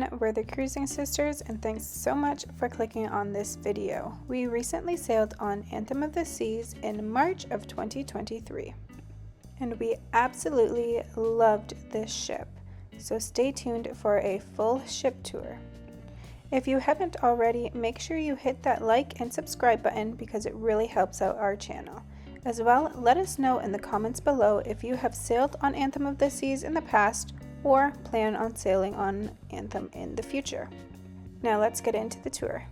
everyone, we're the Cruising Sisters, and thanks so much for clicking on this video. We recently sailed on Anthem of the Seas in March of 2023, and we absolutely loved this ship, so stay tuned for a full ship tour. If you haven't already, make sure you hit that like and subscribe button because it really helps out our channel. As well, let us know in the comments below if you have sailed on Anthem of the Seas in the past or plan on sailing on Anthem in the future. Now let's get into the tour.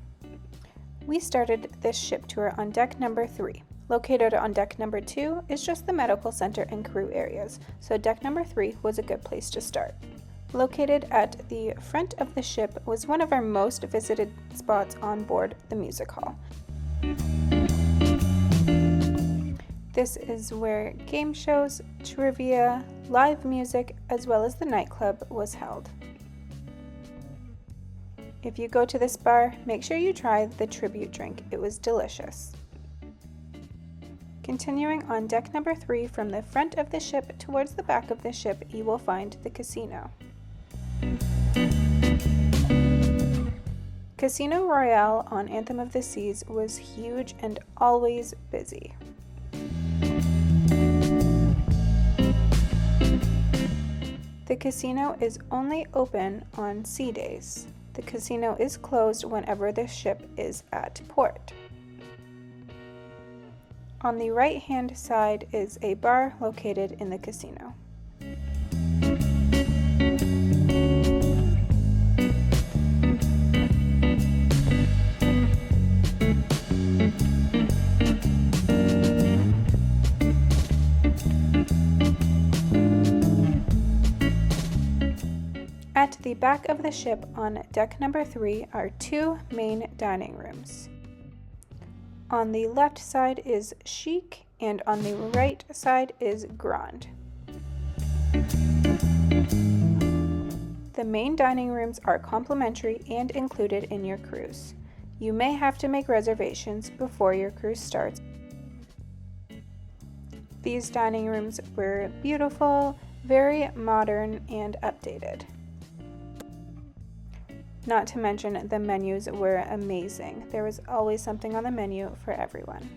We started this ship tour on deck number 3. Located on deck number 2 is just the medical center and crew areas, so deck number 3 was a good place to start. Located at the front of the ship was one of our most visited spots on board the music hall. This is where game shows, trivia, live music, as well as the nightclub was held. If you go to this bar, make sure you try the tribute drink. It was delicious. Continuing on deck number 3 from the front of the ship towards the back of the ship, you will find the casino. Casino Royale on Anthem of the Seas was huge and always busy. The casino is only open on sea days. The casino is closed whenever the ship is at port. On the right-hand side is a bar located in the casino. At the back of the ship on deck number 3 are 2 main dining rooms. On the left side is Chic and on the right side is Grand. The main dining rooms are complimentary and included in your cruise. You may have to make reservations before your cruise starts. These dining rooms were beautiful, very modern, and updated. Not to mention, the menus were amazing. There was always something on the menu for everyone.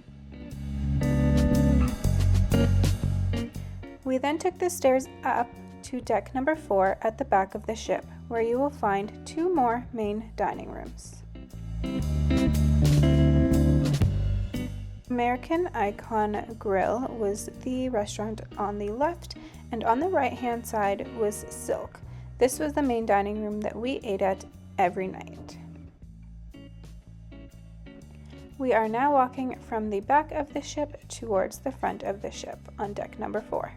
We then took the stairs up to deck number 4 at the back of the ship, where you will find 2 more main dining rooms. American Icon Grill was the restaurant on the left, and on the right-hand side was Silk. This was the main dining room that we ate at every night. We are now walking from the back of the ship towards the front of the ship on deck number 4.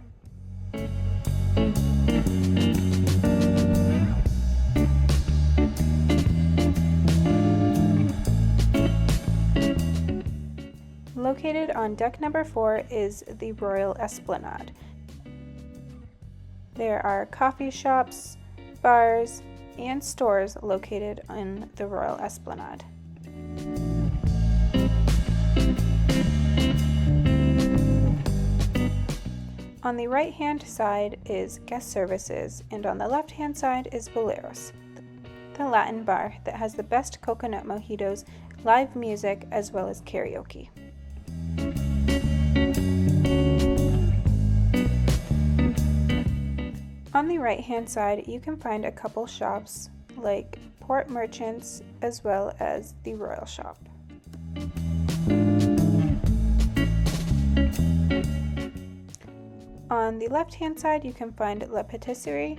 Located on deck number 4 is the Royal Esplanade. There are coffee shops, bars, and stores located in the Royal Esplanade. On the right-hand side is Guest Services, and on the left-hand side is Boleros, the Latin bar that has the best coconut mojitos, live music, as well as karaoke. On the right-hand side, you can find a couple shops like Port Merchants as well as the Royal Shop. On the left-hand side, you can find La Patisserie,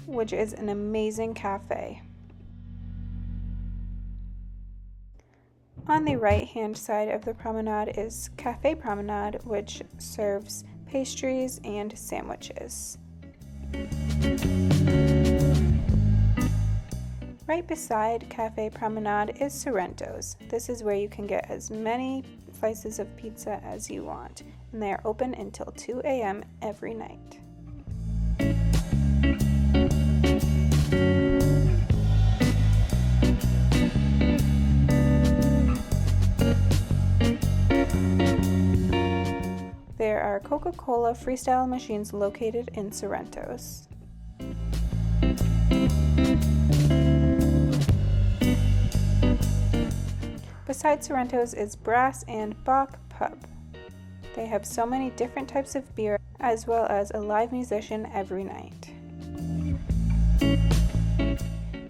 which is an amazing cafe. On the right-hand side of the promenade is Cafe Promenade, which serves pastries and sandwiches. Right beside Cafe Promenade is Sorrento's. This is where you can get as many slices of pizza as you want, and they are open until 2 a.m. every night. There are Coca-Cola freestyle machines located in Sorrento's. Beside Sorrento's is Brass and Bach Pub. They have so many different types of beer, as well as a live musician every night.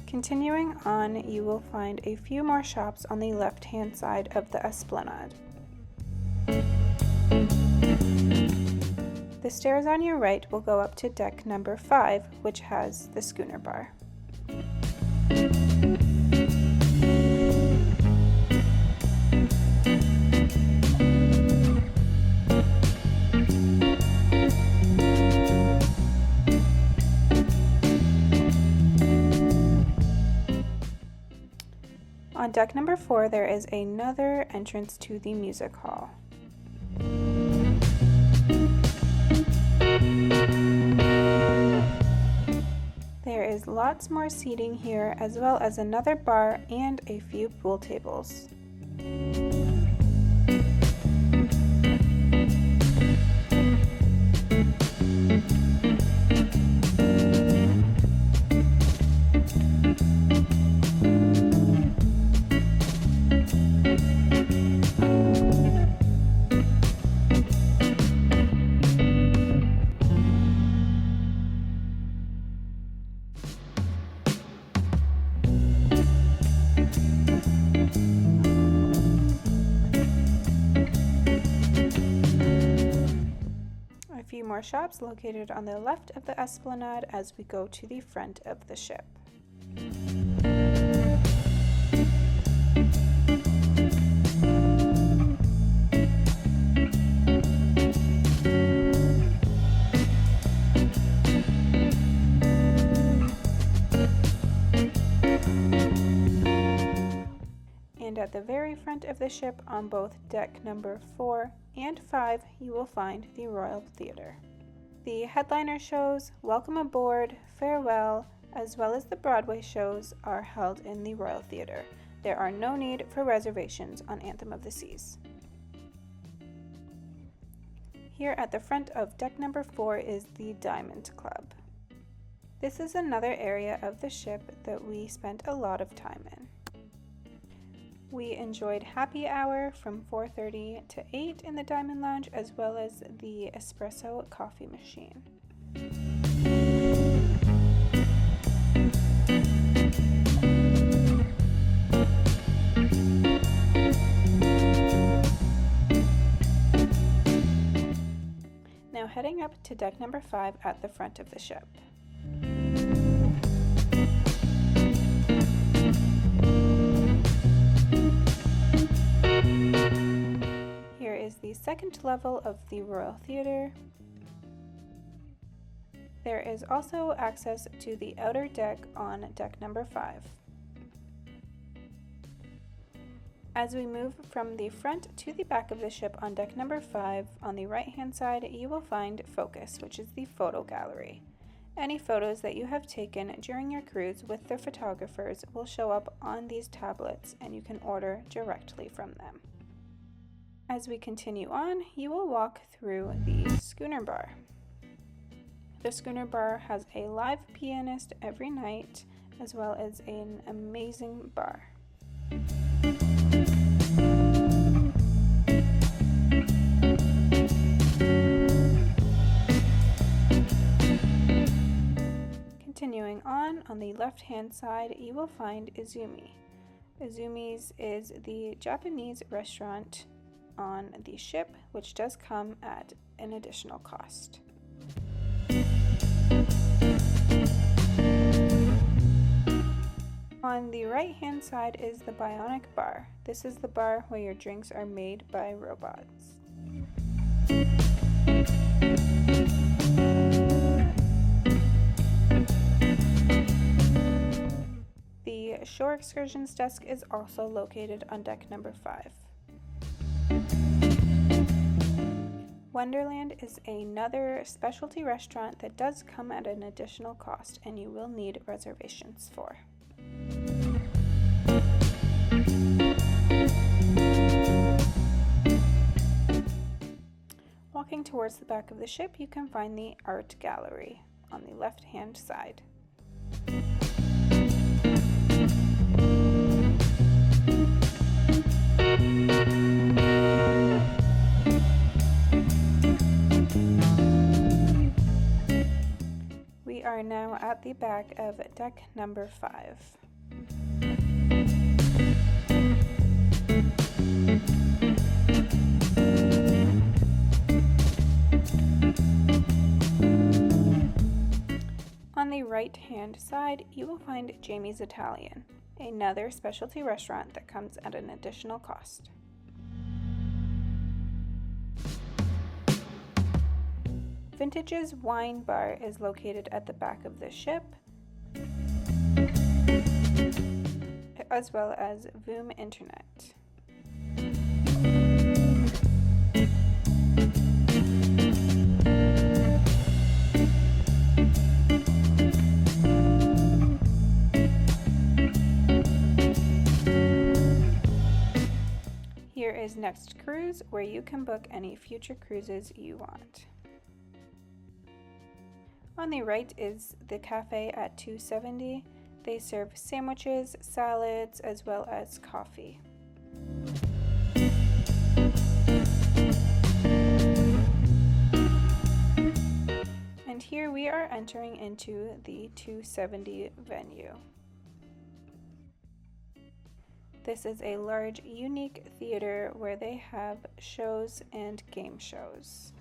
Continuing on, you will find a few more shops on the left-hand side of the Esplanade. The stairs on your right will go up to deck number 5, which has the Schooner Bar. On deck number 4, there is another entrance to the music hall. There is lots more seating here, as well as another bar and a few pool tables. Few more shops located on the left of the Esplanade as we go to the front of the ship. And at the very front of the ship on both deck number 4 and 5, you will find the Royal Theatre. The headliner shows, Welcome Aboard, Farewell, as well as the Broadway shows are held in the Royal Theatre. There are no need for reservations on Anthem of the Seas. Here at the front of deck number 4 is the Diamond Club. This is another area of the ship that we spent a lot of time in. We enjoyed happy hour from 4:30 to 8 in the Diamond Lounge, as well as the espresso coffee machine. Now heading up to deck number 5 at the front of the ship. Is the second level of the Royal Theatre. There is also access to the outer deck on deck number 5. As we move from the front to the back of the ship on deck number 5, on the right hand side you will find Focus, which is the photo gallery. Any photos that you have taken during your cruise with the photographers will show up on these tablets and you can order directly from them. As we continue on, you will walk through the Schooner Bar. The Schooner Bar has a live pianist every night, as well as an amazing bar. Continuing on the left-hand side, you will find Izumi. Izumi's is the Japanese restaurant on the ship, which does come at an additional cost. On the right hand side is the Bionic Bar. This is the bar where your drinks are made by robots. The Shore Excursions desk is also located on deck number 5. Wonderland is another specialty restaurant that does come at an additional cost and you will need reservations for. Walking towards the back of the ship, you can find the art gallery on the left-hand side. We are now at the back of deck number 5. On the right-hand side, you will find Jamie's Italian, another specialty restaurant that comes at an additional cost. Vintage's wine bar is located at the back of the ship, as well as Voom Internet. Here is Next Cruise, where you can book any future cruises you want. On the right is the cafe at 270. They serve sandwiches, salads, as well as coffee. And here we are entering into the 270 venue. This is a large, unique theater where they have shows and game shows.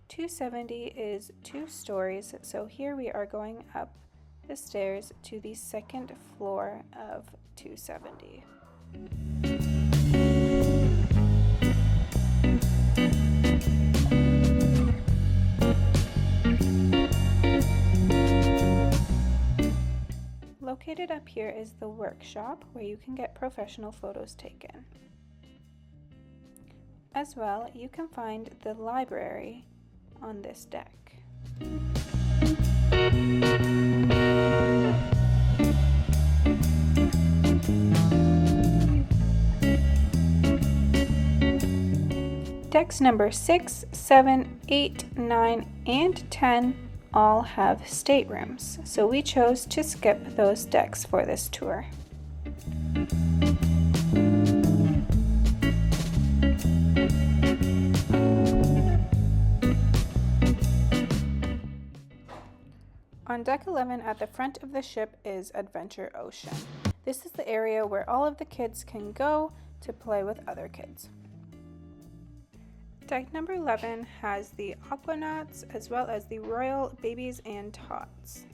270 is 2 stories, so here we are going up the stairs to the 2nd floor of 270. Located up here is the workshop, where you can get professional photos taken. As well, you can find the library on this deck. Decks number 6, 7, 8, 9, and 10 all have staterooms, so we chose to skip those decks for this tour. On deck 11 at the front of the ship is Adventure Ocean. This is the area where all of the kids can go to play with other kids. Deck number 11 has the Aquanauts as well as the Royal Babies and Tots.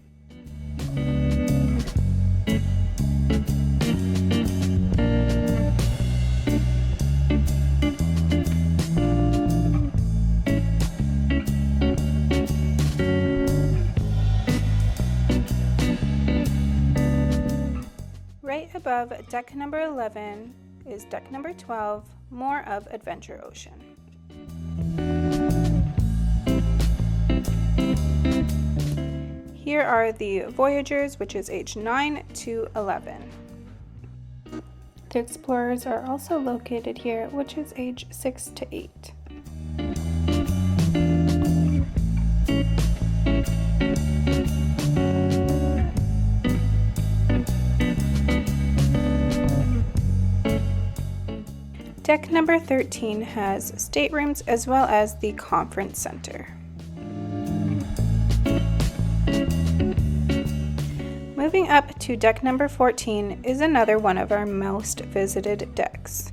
Right above deck number 11 is deck number 12, more of Adventure Ocean. Here are the Voyagers, which is age 9 to 11. The Explorers are also located here, which is age 6 to 8. Deck number 13 has staterooms as well as the conference center. Moving up to deck number 14 is another one of our most visited decks.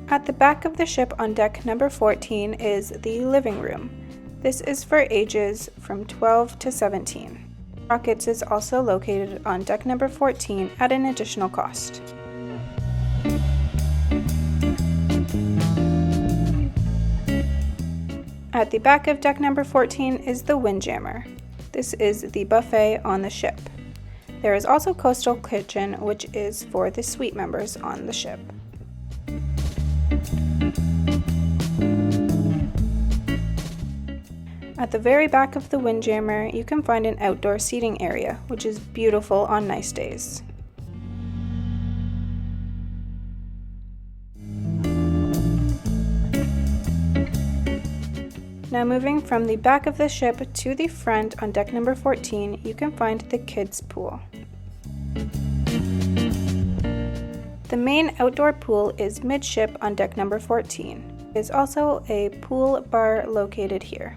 At the back of the ship on deck number 14 is the living room. This is for ages from 12 to 17. Rockets is also located on deck number 14 at an additional cost. At the back of deck number 14 is the Windjammer. This is the buffet on the ship. There is also Coastal Kitchen, which is for the suite members on the ship. At the very back of the Windjammer, you can find an outdoor seating area, which is beautiful on nice days. Now moving from the back of the ship to the front on deck number 14, you can find the kids' pool. The main outdoor pool is midship on deck number 14. There is also a pool bar located here.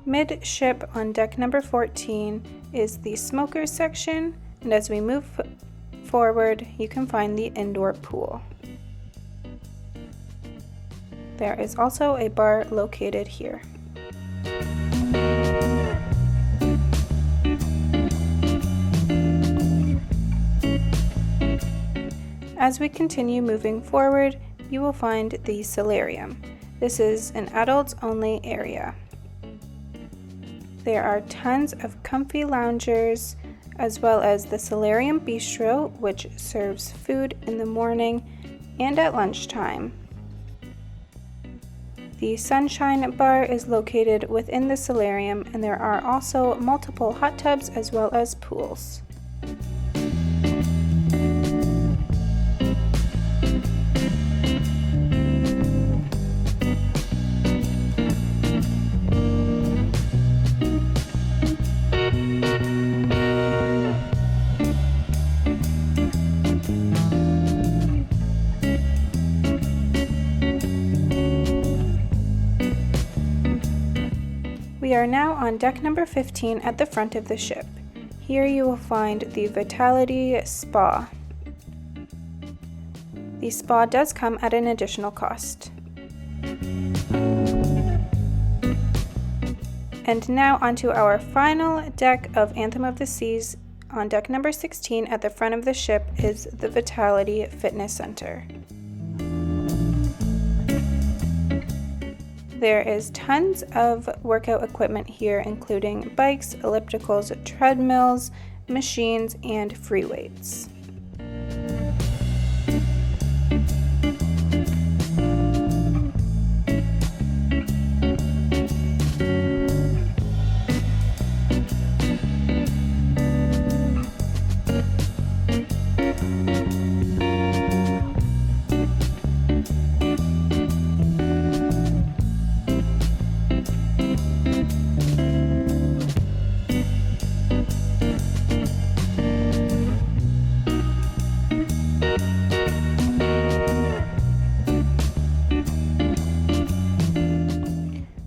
Midship on deck number 14 is the smokers section, and as we move forward, you can find the indoor pool. There is also a bar located here. As we continue moving forward, you will find the solarium. This is an adults-only area. There are tons of comfy loungers, as well as the Solarium Bistro, which serves food in the morning and at lunchtime. The Sunshine Bar is located within the solarium, and there are also multiple hot tubs as well as pools. We are now on deck number 15 at the front of the ship. Here you will find the Vitality Spa. The spa does come at an additional cost. And now onto our final deck of Anthem of the Seas. On deck number 16 at the front of the ship is the Vitality Fitness Center. There is tons of workout equipment here, including bikes, ellipticals, treadmills, machines, and free weights.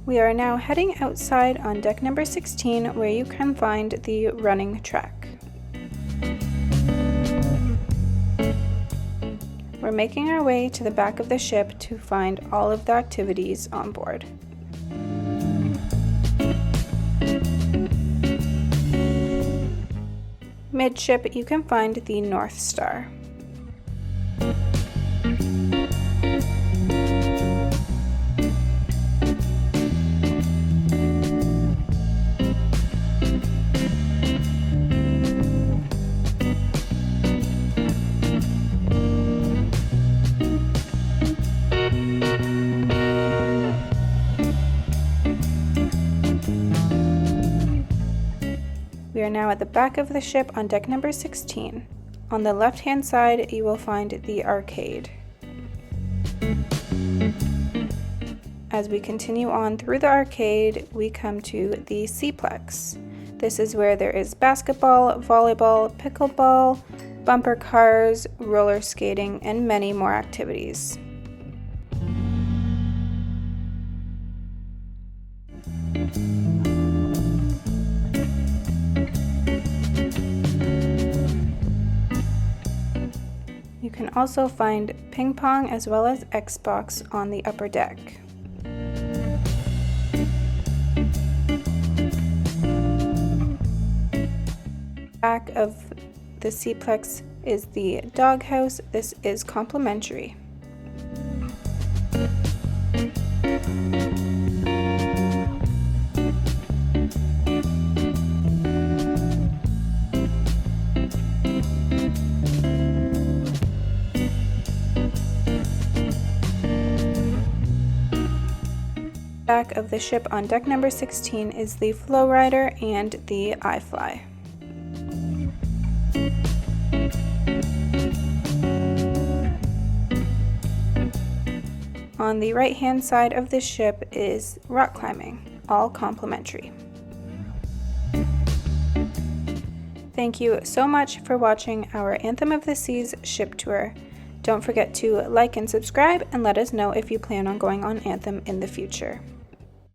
We are now heading outside on deck number 16, where you can find the running track. We're making our way to the back of the ship to find all of the activities on board. Midship, you can find the North Star. We are now at the back of the ship on deck number 16. On the left-hand side, you will find the arcade. As we continue on through the arcade, we come to the Seaplex. This is where there is basketball, volleyball, pickleball, bumper cars, roller skating, and many more activities. You can also find ping pong as well as Xbox on the upper deck. Back of the Seaplex is the doghouse. This is complimentary. Back of the ship on deck number 16 is the Flow Rider and the iFly. on the right hand side of this ship is rock climbing, all complimentary. Thank you so much for watching our Anthem of the Seas ship tour. Don't forget to like and subscribe and let us know if you plan on going on Anthem in the future.